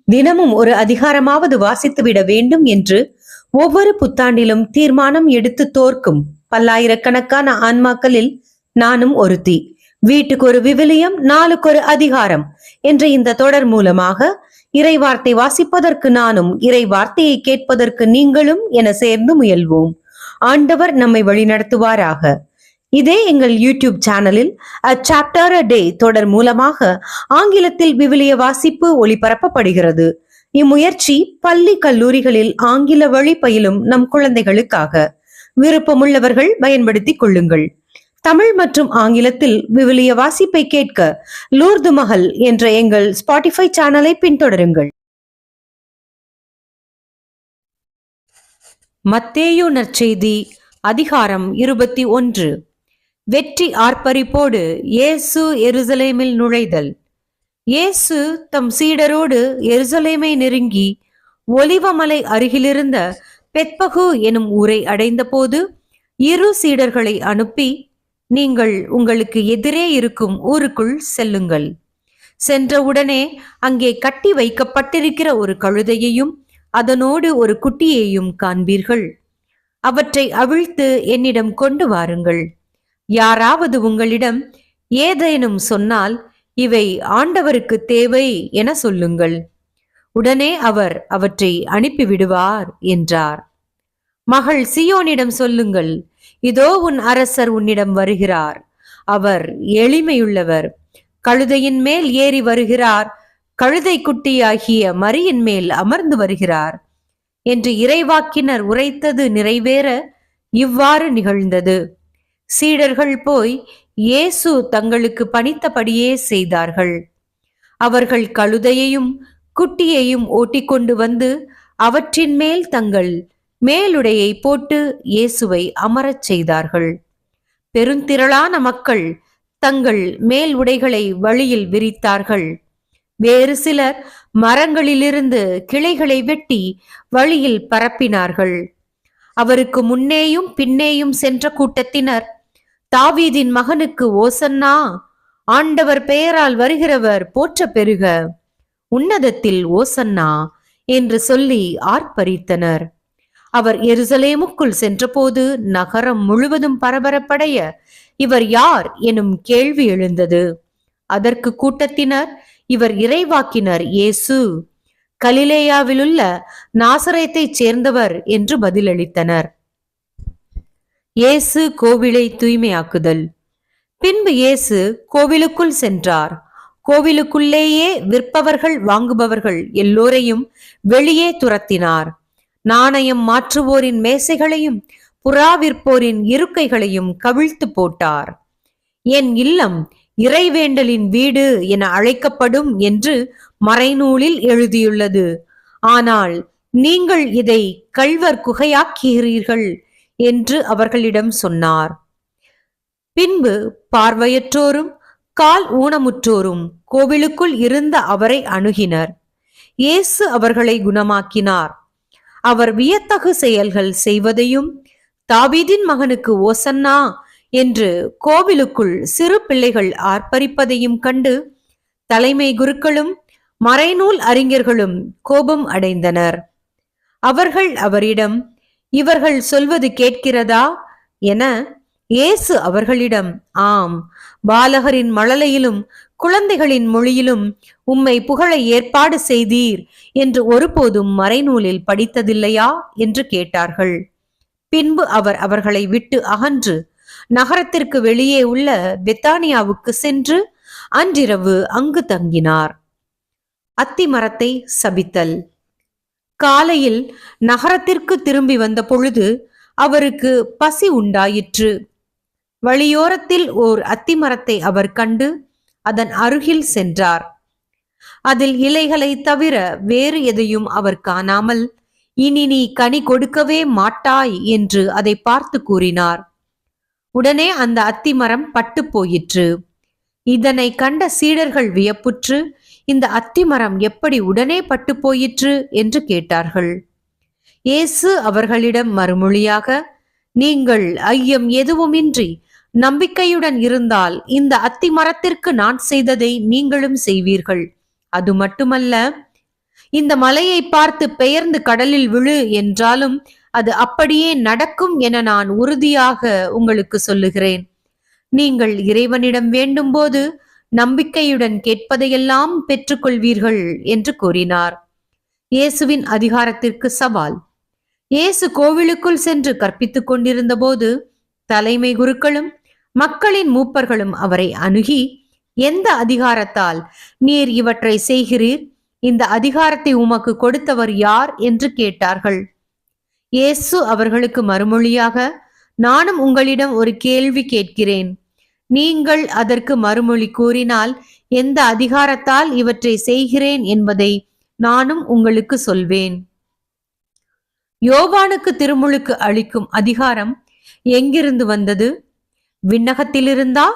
தினமும் ஒரு அதிகாரமாவது வாசித்துவிட வேண்டும் என்று ஒவ்வொரு புத்தாண்டிலும் தீர்மானம் எடுத்து தோற்கும் பல்லாயிரக்கணக்கான ஆன்மாக்களில் நானும் ஒருத்தி. வீட்டுக்கு ஒரு விவிலியம், நாளுக்கு ஒரு அதிகாரம் என்ற இந்த தொடர் மூலமாக இறை வார்த்தை வாசிப்பதற்கு நானும், இறை வார்த்தையை கேட்பதற்கு நீங்களும் என சேர்ந்து முயல்வோம். ஆண்டவர் நம்மை வழிநடத்துவாராக. இதே எங்கள் யூடியூப் சேனலில் A Chapter a Day தொடர் மூலமாக ஆங்கிலத்தில் விவிலிய வாசிப்பு ஒளிபரப்பப்படுகிறது. இம்முயற்சி பள்ளி கல்லூரிகளில் ஆங்கில வழி பயிலும் நம் குழந்தைகளுக்காக. விருப்பமுள்ளவர்கள் பயன்படுத்திக் கொள்ளுங்கள். தமிழ் மற்றும் ஆங்கிலத்தில் விவிலிய வாசிப்பை கேட்க லூர்து மஹல் என்ற எங்கள் ஸ்பாட்டிஃபை சேனலை பின்தொடருங்கள். மத்தேயு நற்செய்தி அதிகாரம் 21. வெற்றி ஆர்ப்பரிப்போடு இயேசு எருசலேமில் நுழைதல். இயேசு தம் சீடரோடு எருசலேமை நெருங்கி ஒலிவமலை அருகிலிருந்த பெத்பகு எனும் ஊரை அடைந்தபோது இரு சீடர்களை அனுப்பி, நீங்கள் உங்களுக்கு எதிரே இருக்கும் ஊருக்குள் செல்லுங்கள். சென்றவுடனே அங்கே கட்டி வைக்கப்பட்டிருக்கிற ஒரு கழுதையையும் அதனோடு ஒரு குட்டியையும் காண்பீர்கள். அவற்றை அவிழ்த்து என்னிடம் கொண்டு வாருங்கள். யாராவது உங்களிடம் ஏதேனும் சொன்னால், இவை ஆண்டவருக்கு தேவை என சொல்லுங்கள். உடனே அவர் அவற்றை அனுப்பிவிடுவார் என்றார். மகள் சீயோனிடம் சொல்லுங்கள், இதோ உன் அரசர் உன்னிடம் வருகிறார். அவர் எளிமையுள்ளவர், கழுதையின் மேல் ஏறி வருகிறார், கழுதை குட்டியாகிய மரியின் மேல் அமர்ந்து வருகிறார் என்று இறைவாக்கினர் உரைத்தது நிறைவேற இவ்வாறு நிகழ்ந்தது. சீடர்கள் போய் இயேசு தங்களுக்கு பணித்தபடியே செய்தார்கள். அவர்கள் கழுதையையும் குட்டியையும் ஓட்டிக்கொண்டு வந்து அவற்றின் மேல் தங்கள் மேலுடையை போட்டு இயேசுவை அமரச் செய்தார்கள். பெருந்திரளான மக்கள் தங்கள் மேல் உடைகளை வழியில் விரித்தார்கள். வேறு சிலர் மரங்களிலிருந்து கிளைகளை வெட்டி வழியில் பரப்பினார்கள். அவருக்கு முன்னேயும் பின்னேயும் சென்ற கூட்டத்தினர், தாவீதின் மகனுக்கு ஓசன்னா, ஆண்டவர் பெயரால் வருகிறவர் போற்ற பெறுக, உன்னதத்தில் ஓசன்னா என்று சொல்லி ஆர்ப்பரித்தனர். அவர் எருசலேமுக்குள் சென்றபோது நகரம் முழுவதும் பரபரப்படைய, இவர் யார் எனும் கேள்வி எழுந்தது. அதற்கு கூட்டத்தினர், இவர் இறைவாக்கினர் இயேசு, கலிலேயாவிலுள்ள நாசரேத்தைச் சேர்ந்தவர் என்று பதிலளித்தனர். இயேசு கோவிலை தூய்மையாக்குதல். பின்பு இயேசு கோவிலுக்குள் சென்றார். கோவிலுக்குள்ளேயே விற்பவர்கள் வாங்குபவர்கள் எல்லோரையும் வெளியே துரத்தினார். நாணயம் மாற்றுவோரின் மேசைகளையும் புறா விற்போரின் இருக்கைகளையும் கவிழ்த்து போட்டார். என் இல்லம் இறைவேண்டலின் வீடு என அழைக்கப்படும் என்று மறைநூலில் எழுதியுள்ளது. ஆனால் நீங்கள் இதை கள்வர் குகையாக்குகிறீர்கள் என்று அவர்களிடம் சொன்னார். பின்பு பார்வையற்றோரும் கால் ஊனமுற்றோரும் கோவிலுக்குள் இருந்த அவரை அணுகினர். இயேசு அவர்களை குணமாக்கினார். அவர் வியத்தகு செயல்கள் செய்வதையும் தாவீதின் மகனுக்கு ஓசன்னா என்று கோவிலுக்குள் சிறு பிள்ளைகள் ஆர்ப்பரிப்பதையும் கண்டு தலைமை குருக்களும் மறைநூல் அறிஞர்களும் கோபம் அடைந்தனர். அவர்கள் அவரிடம், இவர்கள் சொல்வது கேட்கிறதா என. இயேசு அவர்களிடம், ஆம், பாலகரின் மழலையிலும் குழந்தைகளின் மொழியிலும் உம்மை புகழ ஏற்பாடு செய்தீர் என்று ஒருபோதும் மறைநூலில் படித்ததில்லையா என்று கேட்டார்கள். பின்பு அவர் அவர்களை விட்டு அகன்று நகரத்திற்கு வெளியே உள்ள பெத்தானியாவுக்கு சென்று அன்றிரவு அங்கு தங்கினார். அத்திமரத்தை சபித்தல். காலையில் நகரத்திற்கு திரும்பி வந்த பொழுது அவருக்கு பசி உண்டாயிற்று. வழியோரத்தில் ஓர் அத்திமரத்தை அவர் கண்டு அதன் அருகில் சென்றார். அதில் இலைகளை தவிர வேறு எதையும் அவர் காணாமல், இனி நீ கனி கொடுக்கவே மாட்டாய் என்று அதை பார்த்து கூறினார். உடனே அந்த அத்திமரம் பட்டு போயிற்று. இதனை கண்ட சீடர்கள் வியப்புற்று, இந்த அத்திமரம் எப்படி உடனே பட்டு போயிற்று என்று கேட்டார்கள். இயேசு அவர்களிடம் மறுமொழியாக, நீங்கள் ஐயம் எதுவுமின்றி நம்பிக்கையுடன் இருந்தால் இந்த அத்திமரத்திற்கு நான் செய்ததை நீங்களும் செய்வீர்கள். அது மட்டுமல்ல, இந்த மலையை பார்த்து பெயர்ந்து கடலில் விழு என்றாலும் அது அப்படியே நடக்கும் என நான் உறுதியாக உங்களுக்கு சொல்லுகிறேன். நீங்கள் இறைவனிடம் வேண்டும் போது நம்பிக்கையுடன் கேட்பதையெல்லாம் பெற்றுக்கொள்வீர்கள் என்று கூறினார். இயேசுவின் அதிகாரத்திற்கு சவால். இயேசு கோவிலுக்குள் சென்று கற்பித்துக் கொண்டிருந்த போது தலைமை குருக்களும் மக்களின் மூப்பர்களும் அவரை அணுகி, எந்த அதிகாரத்தால் நீர் இவற்றை செய்கிறீர்? இந்த அதிகாரத்தை உமக்கு கொடுத்தவர் யார் என்று கேட்டார்கள். இயேசு அவர்களுக்கு மறுமொழியாக, நானும் உங்களிடம் ஒரு கேள்வி கேட்கிறேன். நீங்கள் அதற்கு மறுமொழி கூறினால் எந்த அதிகாரத்தால் இவற்றை செய்கிறேன் என்பதை நானும் உங்களுக்கு சொல்வேன். யோவானுக்கு திருமுழுக்கு அளிக்கும் அதிகாரம் எங்கிருந்து வந்தது? விண்ணகத்திலிருந்தா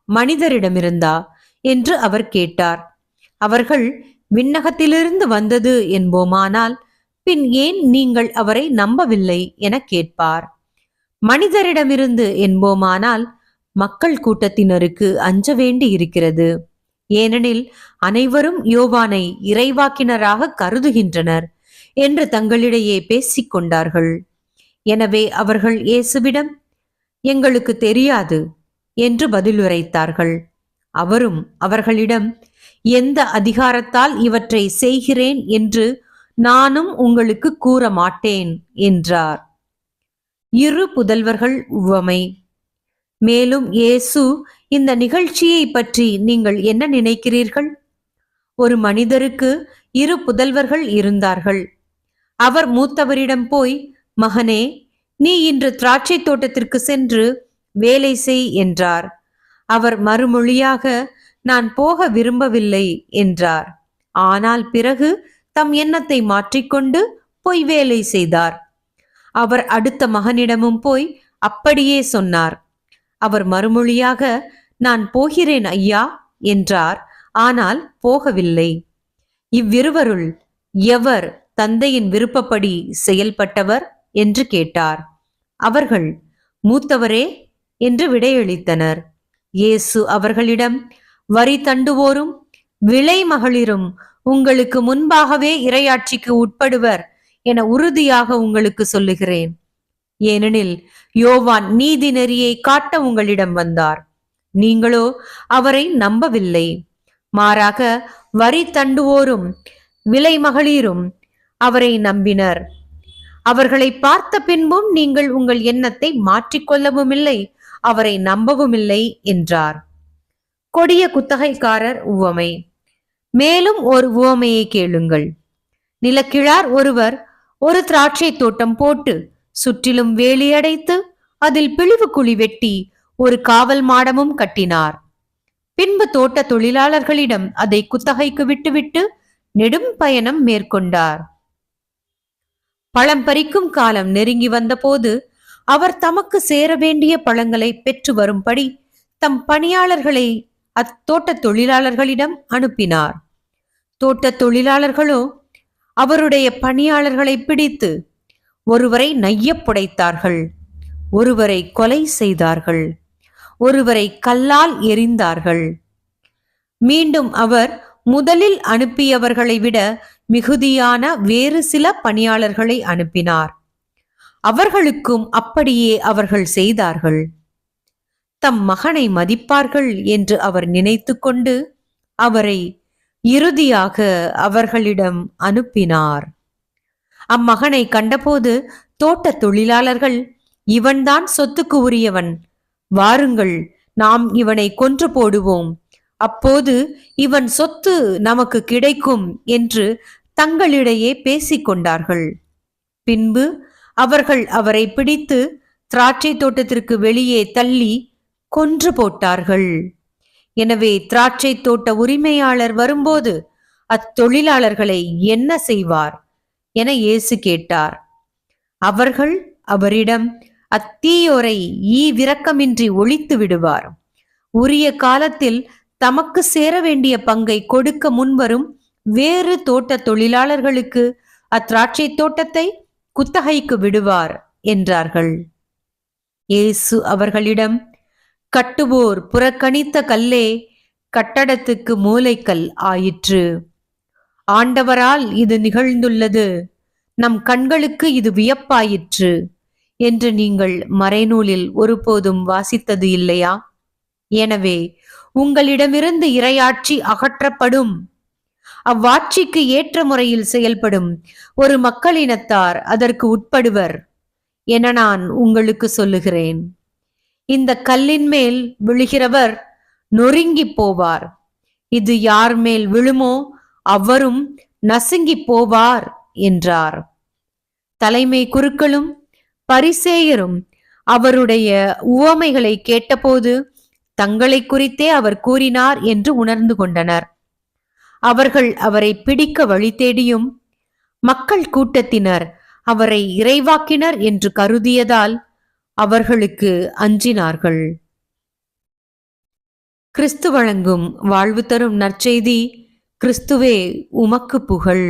மனிதரிடமிருந்தா என்று அவர் கேட்டார். அவர்கள் விண்ணகத்திலிருந்து வந்தது என்போமானால் பின் ஏன் நீங்கள் அவரை நம்பவில்லை என கேட்பார். மனிதரிடமிருந்து என்போமானால் மக்கள் கூட்டத்தினருக்கு அஞ்ச வேண்டி இருக்கிறது. ஏனெனில் அனைவரும் யோவானை இறைவாக்கினராக கருதுகின்றனர் என்று தங்களிடையே பேசிக் கொண்டார்கள். எனவே அவர்கள் இயேசுவிடம், எங்களுக்கு தெரியாது என்று பதிலுரைத்தார்கள். அவரும் அவர்களிடம், எந்த அதிகாரத்தால் இவற்றை செய்கிறேன் என்று நானும் உங்களுக்கு கூற மாட்டேன் என்றார். இரு புதல்வர்கள் உவமை. மேலும் இயேசு, இந்த நிகழ்ச்சியை பற்றி நீங்கள் என்ன நினைக்கிறீர்கள்? ஒரு மனிதருக்கு இரு புதல்வர்கள் இருந்தார்கள். அவர் மூத்தவரிடம் போய், மகனே, நீ இன்று திராட்சை தோட்டத்திற்கு சென்று வேலை செய் என்றார். அவர் மறுமொழியாக, நான் போக விரும்பவில்லை என்றார். ஆனால் பிறகு தம் எண்ணத்தை மாற்றிக்கொண்டு போய் வேலை செய்தார். அவர் அடுத்த மகனிடமும் போய் அப்படியே சொன்னார். அவர் மறுமொழியாக, நான் போகிறேன் ஐயா என்றார். ஆனால் போகவில்லை. இவ்விருவருள் எவர் தந்தையின் விருப்பப்படி செயல்பட்டவர் என்று கேட்டார். அவர்கள், மூத்தவரே என்று விடையளித்தனர். இயேசு அவர்களிடம், வரி தண்டுவோரும் விலை மகளிரும் உங்களுக்கு முன்பாகவே இறையாட்சிக்கு உட்படுவர் என உறுதியாக உங்களுக்கு சொல்லுகிறேன். ஏனெனில் யோவான் நீதி நெறியை காட்ட உங்களிடம் வந்தார். நீங்களோ அவரை நம்பவில்லை. மாறாக வரி தண்டுவோரும் விலை மகளிரும் அவரை நம்பினர். அவர்களை பார்த்த பின்பும் நீங்கள் உங்கள் எண்ணத்தை மாற்றிக்கொள்ளவும் இல்லை, அவரை நம்பவும் இல்லை என்றார். கொடிய குத்தகைக்காரர் உவமை. மேலும் ஒரு உவமையை கேளுங்கள். நிலக்கிழார் ஒருவர் ஒரு திராட்சை தோட்டம் போட்டு சுற்றிலும் வேலியடைத்து அதில் பிழிவு குழி வெட்டி ஒரு காவல் மாடமும் கட்டினார். பின்பு தோட்ட தொழிலாளர்களிடம் அதை குத்தகைக்கு விட்டுவிட்டு நெடும் பயணம் மேற்கொண்டார். பழம் பறிக்கும் காலம் நெருங்கி வந்தபோது அவர் தமக்கு சேர வேண்டிய பழங்களை பெற்று வரும்படி தம் பணியாளர்களை அத்தோட்ட தொழிலாளர்களிடம் அனுப்பினார். தோட்ட தொழிலாளர்களோ அவருடைய பணியாளர்களை பிடித்து ஒருவரை நையப் புடைத்தார்கள், ஒருவரை கொலை செய்தார்கள், ஒருவரை கல்லால் எறிந்தார்கள். மீண்டும் அவர் முதலில் அனுப்பியவர்களை விட மிகுதியான வேறு சில பணியாளர்களை அனுப்பினார். அவர்களுக்கும் அப்படியே அவர்கள் செய்தார்கள். தம் மகனை மதிப்பார்கள் என்று அவர் நினைத்து கொண்டு அவரை இறுதியாக அவர்களிடம் அனுப்பினார். அம்மகனை கண்டபோது தோட்ட தொழிலாளர்கள், இவன்தான் சொத்துக்கு உரியவன், வாருங்கள் நாம் இவனை கொன்று போடுவோம், அப்போது இவன் சொத்து நமக்கு கிடைக்கும் என்று தங்களிடையே பேசிக்கொண்டார்கள். பின்பு அவர்கள் அவரை பிடித்து திராட்சை தோட்டத்திற்கு வெளியே தள்ளி கொன்று போட்டார்கள். எனவே திராட்சை தோட்ட உரிமையாளர் வரும்போது அத்தொழிலாளர்களை என்ன செய்வார் என இயேசு கேட்டார். அவர்கள் அவரிடம், அத்தீயோரை ஈவிரக்கமின்றி ஒழித்து விடுவார். உரிய காலத்தில் தமக்கு சேர வேண்டிய பங்கை கொடுக்க முன்வரும் வேறு தோட்ட தொழிலாளர்களுக்கு அத்திராட்சை தோட்டத்தை குத்தகைக்கு விடுவார் என்றார்கள். இயேசு அவர்களிடம், கட்டுவோர் புறக்கணித்த கல்லே கட்டடத்துக்கு மூலைக்கல் ஆயிற்று. ஆண்டவரால் இது நிகழ்ந்துள்ளது, நம் கண்களுக்கு இது வியப்பாயிற்று என்று நீங்கள் மறைநூலில் ஒருபோதும் வாசித்தது இல்லையா? எனவே உங்களிடமிருந்து இறையாட்சி அகற்றப்படும். அவ்வாட்சிக்கு ஏற்ற முறையில் செயல்படும் ஒரு மக்களினத்தார் அதற்கு உட்படுவர் என நான் உங்களுக்கு சொல்லுகிறேன். இந்த கல்லின் மேல் விழுகிறவர் நொறுங்கி போவார். இது யார் மேல் விழுமோ அவரும் நசுங்கி போவார் என்றார். தலைமை குருக்களும் பரிசேயரும் அவருடைய உவமைகளை கேட்டபோது தங்களை குறித்தே அவர் கூறினார் என்று உணர்ந்து கொண்டனர். அவர்கள் அவரை பிடிக்க வழி தேடியும் மக்கள் கூட்டத்தினர் அவரை இறைவாக்கினர் என்று கருதியதால் அவர்களுக்கு அஞ்சினார்கள். கிறிஸ்து வழங்கும் வாழ்வு தரும் நற்செய்தி. கிறிஸ்துவே உமக்கு புகழ்.